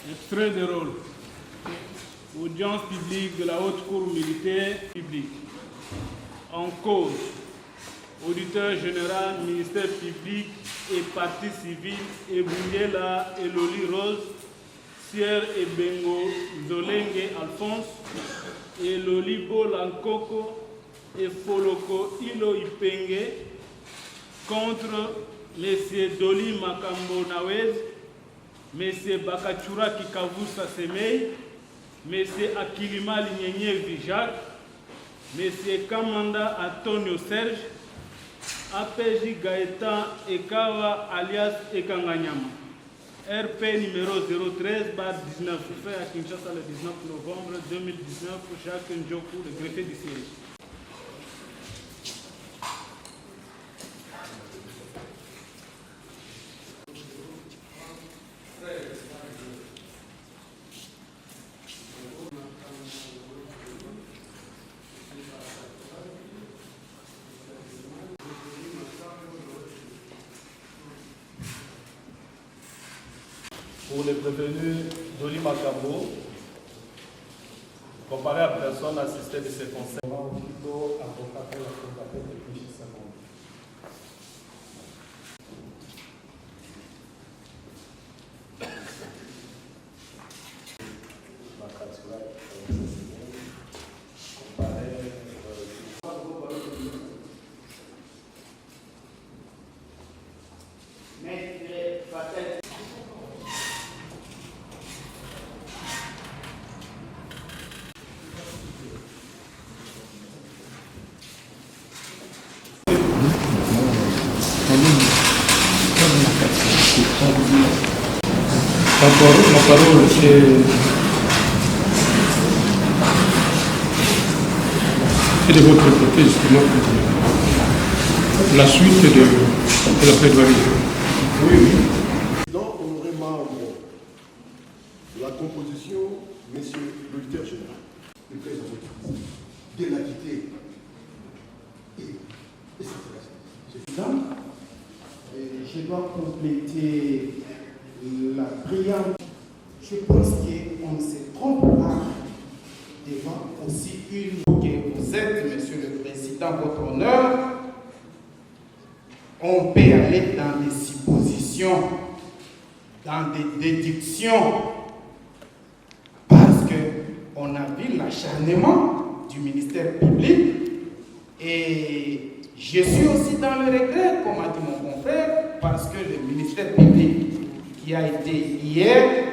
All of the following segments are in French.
Extrait de rôle. Audience publique de la Haute Cour militaire publique. En cause, auditeur général, ministère public et partie civile, Ebounyela Eloli Rose, Sier Ebengo Zolenge Alphonse, Eloli Bolankoko et Foloko Ilo Ipenge, contre M. Doli Makambo Nawez, M. Bakachura Kikavusa Semei, M. Akilima Linyenye Vijak, M. Kamanda Antonio Serge, APJ Gaëtan Ekawa alias Ekanganyama. RP numéro 013/19, fait à Kinshasa le 19 novembre 2019 pour Jacques Njoku, le greffier du siège. Pour les prévenus Doli Makambo, comparé à personne assistée de ces conseils. Ma parole c'est de votre côté, justement, la suite de la plaidoirie. Oui, oui. Président honoré membre, la composition, monsieur l'auditeur général, le président de l'acquitté et je dois compléter la brillante. Je pense qu'on ne se trompe pas devant aussi une que vous êtes, monsieur le président, votre honneur. On peut aller dans des suppositions, dans des déductions, parce qu'on a vu l'acharnement du ministère public et je suis aussi dans le regret, comme a dit mon confrère, parce que le ministère public qui a été hier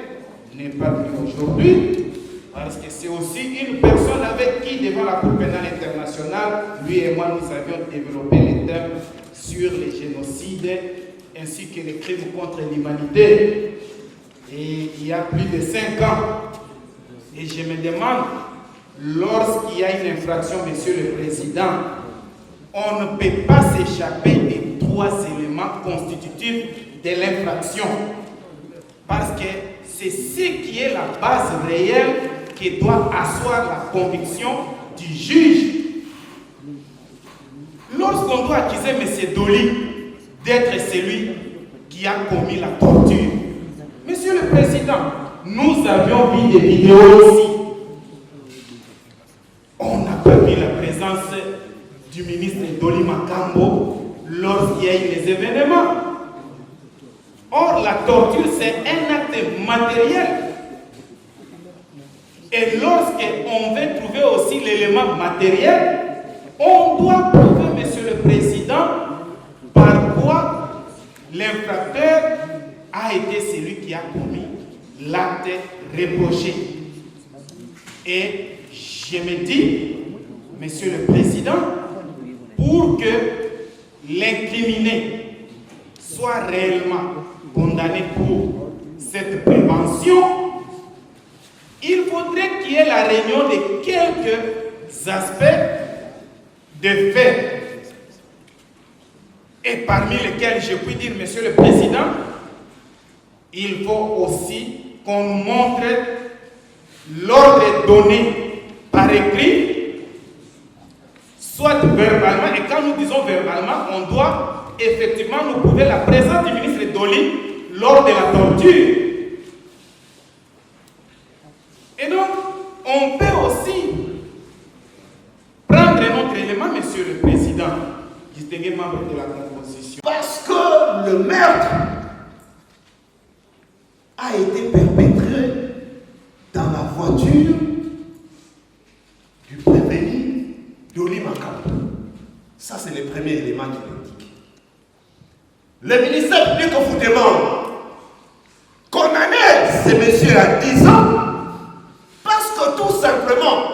n'est pas venu aujourd'hui, parce que c'est aussi une personne avec qui, devant la Cour pénale internationale, lui et moi, nous avions développé les thèmes sur les génocides ainsi que les crimes contre l'humanité. Et il y a plus de 5 ans. Et je me demande, lorsqu'il y a une infraction, monsieur le président, on ne peut pas s'échapper des 3 éléments constitutifs de l'infraction. Parce que c'est ce qui est la base réelle qui doit asseoir la conviction du juge. Lorsqu'on doit accuser M. Doli d'être celui qui a commis la torture, Monsieur le Président, nous avions vu des vidéos aussi. On n'a pas vu la présence du ministre Doli Makambo lorsqu'il y a eu les événements. Or, la torture, c'est un acte matériel. Et lorsqu'on veut trouver aussi l'élément matériel, on doit prouver, Monsieur le Président, par quoi l'infracteur a été celui qui a commis l'acte reproché. Et je me dis, Monsieur le Président, pour que l'incriminé soit réellement condamné pour cette prévention, il faudrait qu'il y ait la réunion de quelques aspects de fait. Et parmi lesquels je puis dire, Monsieur le Président, il faut aussi qu'on nous montre l'ordre donné par écrit, soit verbalement, et quand nous disons verbalement, on doit effectivement nous prouver la présence du ministre Doli lors de la torture. Et donc, on peut aussi prendre un autre élément, Monsieur le Président, distingué membre de la composition. Parce que le meurtre a été perpétré dans la voiture du prévenu Doli Makambo. Ça, c'est le premier élément qui l'indique. Le ministère public vous demande condamner ces messieurs à 10 ans parce que tout simplement,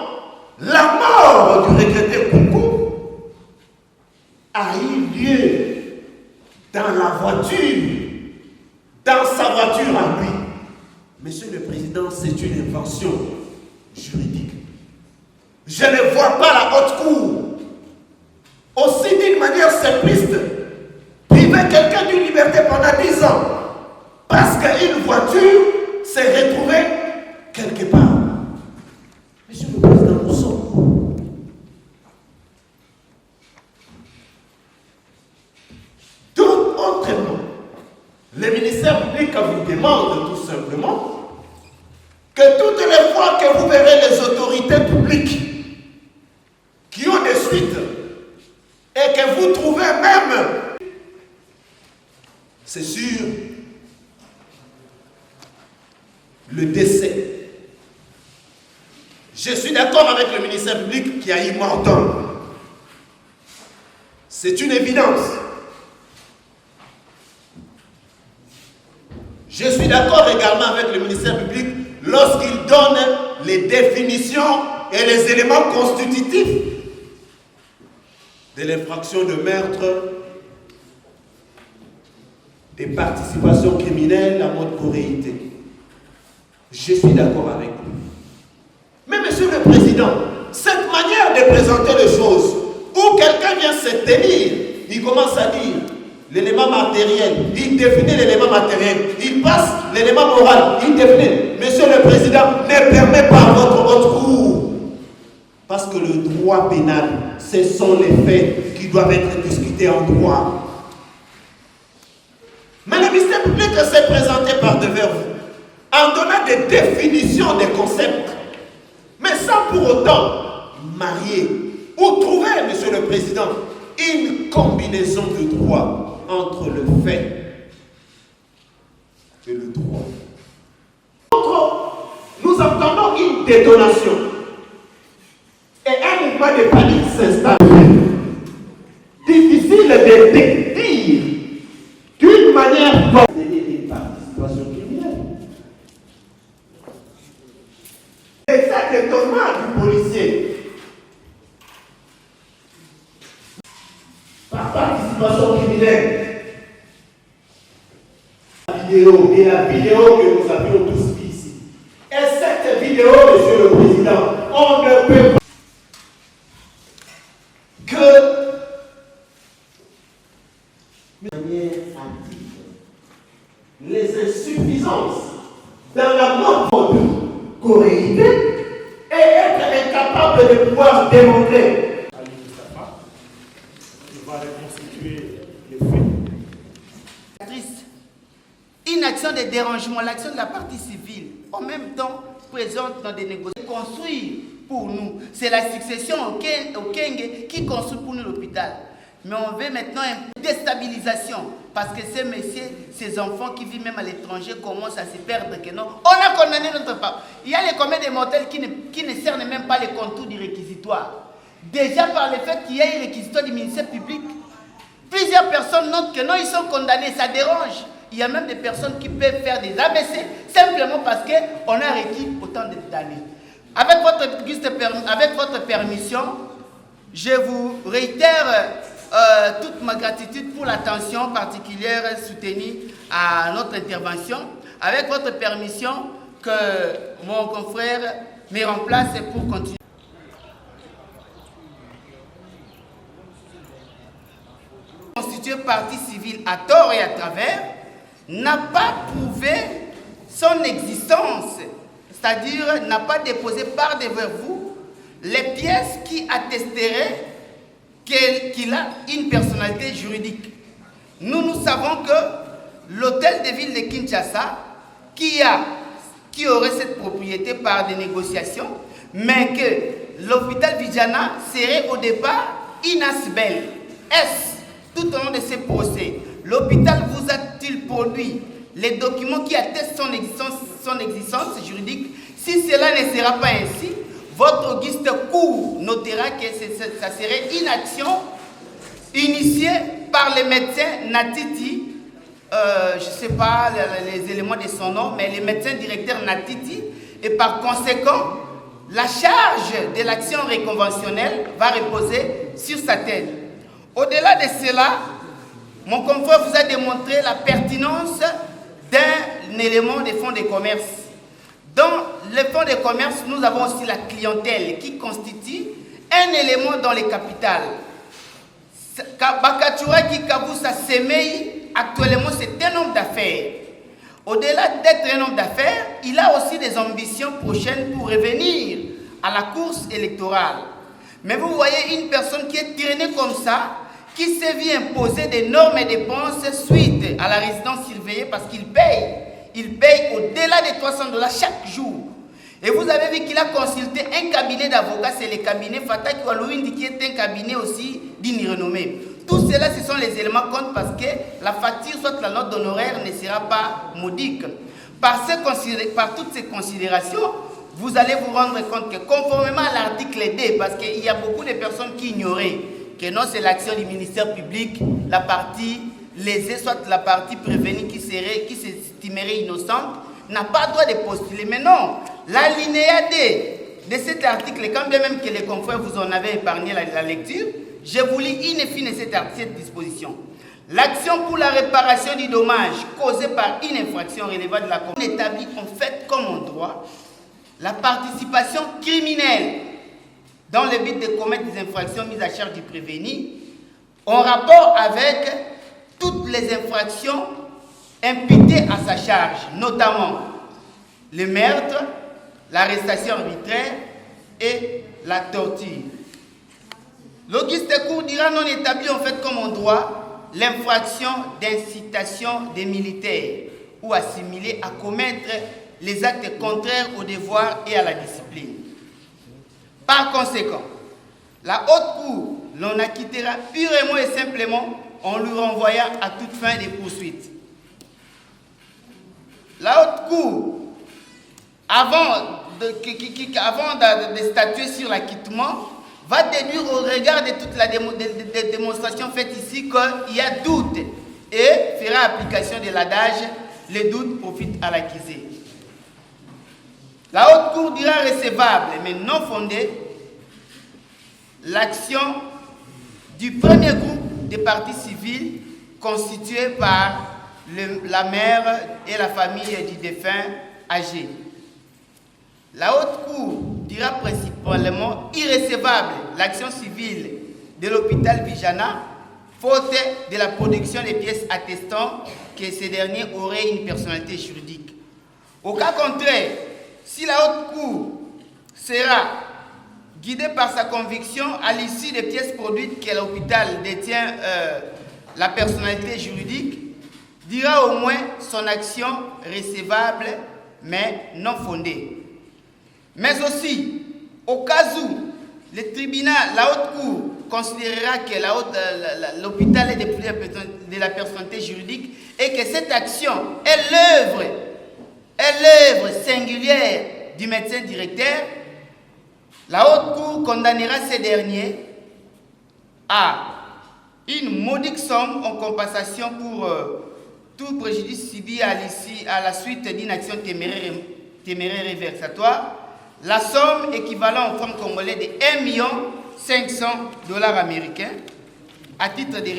la mort du regretté Koukou a eu lieu dans la voiture, dans sa voiture à lui. Monsieur le Président, c'est une invention juridique. Je ne vois pas la haute cour aussi d'une manière simpliste priver quelqu'un d'une liberté pendant 10 ans parce qu'une voiture s'est retrouvée quelque part. Monsieur le Président, nous sommes. Donc, autrement, le ministère public vous demande tout simplement que toutes les fois que vous verrez les autorités publiques qui ont des suites et que vous trouvez même, c'est sûr, le décès. Je suis d'accord avec le ministère public qui a eu mortem. C'est une évidence. Je suis d'accord également avec le ministère public lorsqu'il donne les définitions et les éléments constitutifs de l'infraction de meurtre, des participations criminelles, la mode corréité. Je suis d'accord avec vous. Mais Monsieur le Président, cette manière de présenter les choses, où quelqu'un vient se tenir, il commence à dire l'élément matériel, il définit l'élément matériel, il passe l'élément moral, il définit. Monsieur le Président, ne permet pas votre haute cour. Parce que le droit pénal, ce sont les faits qui doivent être discutés en droit. Mais le ministère public s'est présenté par devers vous, en donnant des définitions des concepts, mais sans pour autant marier ou trouver, Monsieur le Président, une combinaison de droit entre le fait et le droit. Nous entendons une détonation et un mouvement de panique s'installe. Difficile de dire d'une manière forte une participation criminelle. Et cet étonnement du policier par participation criminelle, la vidéo et la vidéo que nous avions tous vue ici. Et cette vidéo, Monsieur le Président, on ne peut pas que de manière active les insuffisances dans la mode corréité et être incapable de pouvoir démontrer. Ali Moustapha, il va reconstituer les faits. Triste. Une action de dérangement, l'action de la partie civile, en même temps présente dans des négociations, construire pour nous. C'est la succession au Kenge qui construit pour nous l'hôpital. Mais on veut maintenant une déstabilisation parce que ces messieurs, ces enfants qui vivent même à l'étranger commencent à se perdre. Que non. On a condamné notre part. Il y a les communs des mortels qui ne cernent même pas les contours du réquisitoire. Déjà par le fait qu'il y a eu le réquisitoire du ministère public, plusieurs personnes notent que non, ils sont condamnés, ça dérange. Il y a même des personnes qui peuvent faire des ABC simplement parce qu'on a requis autant d'années. Avec votre permission, je vous réitère toute ma gratitude pour l'attention particulière soutenue à notre intervention. Avec votre permission, que mon confrère me remplace pour continuer. Constitué partie civile à tort et à travers, n'a pas prouvé son existence, c'est-à-dire n'a pas déposé par devers vous les pièces qui attesteraient qu'il a une personnalité juridique. Nous savons que l'hôtel de ville de Kinshasa, qui aurait cette propriété par des négociations, mais que l'hôpital Vijana serait au départ inasbel. Est-ce tout au long de ces procès, l'hôpital vous a-t-il produit les documents qui attestent son existence juridique? Si cela ne sera pas ainsi, votre auguste cour notera que ça serait une action initiée par les médecins Natiti, je ne sais pas les éléments de son nom, mais les médecins directeurs Natiti, et par conséquent, la charge de l'action réconventionnelle va reposer sur sa tête. Au-delà de cela, mon confrère vous a démontré la pertinence d'un élément des fonds de commerce. Dans les fonds de commerce, nous avons aussi la clientèle qui constitue un élément dans les capitales. Bakatura Kikabusa Semei, actuellement, c'est un homme d'affaires. Au-delà d'être un homme d'affaires, il a aussi des ambitions prochaines pour revenir à la course électorale. Mais vous voyez une personne qui est traînée comme ça, qui se vient imposer d'énormes dépenses suite à la résidence surveillée parce qu'il paye. Il paye au-delà de $300 chaque jour. Et vous avez vu qu'il a consulté un cabinet d'avocats, c'est le cabinet Fataki Walouindi, qui est un cabinet aussi digne renommée. Tout cela, ce sont les éléments compte parce que la facture, soit la note d'honoraire, ne sera pas modique. Par toutes ces considérations, vous allez vous rendre compte que conformément à l'article D, parce qu'il y a beaucoup de personnes qui ignoraient que non, c'est l'action du ministère public, la partie lésée, soit la partie prévenue qui s'estimerait innocente, n'a pas droit de postuler. Mais non, l'alinéa D de cet article, quand bien même que les confrères vous en avaient épargné la lecture, je vous lis in fine cette disposition. L'action pour la réparation du dommage causé par une infraction relevant de la commune établit en fait comme en droit la participation criminelle dans le but de commettre des infractions mises à charge du prévenu en rapport avec toutes les infractions imputées à sa charge, notamment le meurtre, l'arrestation arbitraire et la torture. L'auguste cour dira non établi en fait comme en droit l'infraction d'incitation des militaires ou assimilée à commettre les actes contraires au devoir et à la discipline. Par conséquent, la haute cour l'en acquittera purement et simplement en lui renvoyant à toute fin des poursuites. La haute cour, avant de statuer sur l'acquittement, va déduire au regard de toute la démonstration faite ici qu'il y a doute et fera application de l'adage « le doute profite à l'accusé ». La haute cour dira recevable mais non fondée l'action du premier groupe de parties civiles constitué par la mère et la famille du défunt âgé. La haute cour dira principalement irrécevable l'action civile de l'hôpital Vijana, faute de la production des pièces attestant que ce dernier aurait une personnalité juridique. Au cas contraire, si la haute cour sera guidée par sa conviction à l'issue des pièces produites que l'hôpital détient la personnalité juridique, dira au moins son action recevable mais non fondée. Mais aussi, au cas où le tribunal, la haute cour, considérera que l'hôpital est de la personnalité juridique et que cette action est l'œuvre singulière du médecin directeur, la haute cour condamnera ces derniers à une modique somme en compensation pour tout préjudice subi à la suite d'une action téméraire réversatoire. La somme équivalent au franc congolais de 1 500 $ américains à titre de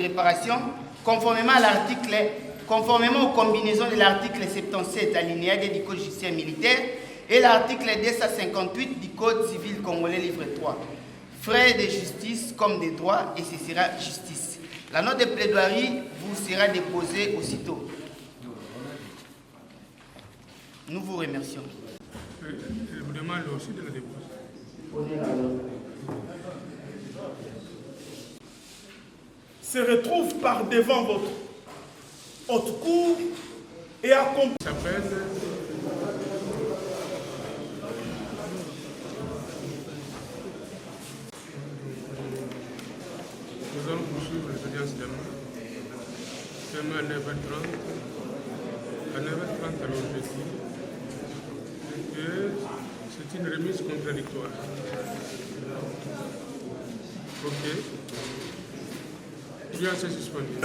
réparation, conformément aux combinaisons de l'article 77 alinéa du Code judiciaire militaire et l'article 258 du Code civil congolais livre 3. Frais de justice comme des droits et ce sera justice. La note de plaidoirie vous sera déposée aussitôt. Nous vous remercions. Je vous demande aussi de la déposer. Se retrouve par devant votre haute cour et accompagne. S'appelle nous allons poursuivre les audiences demain. Demain à 9h30. À 9h30 alors jeudi. Et c'est une remise contradictoire. Ok. Bien, c'est suspendu.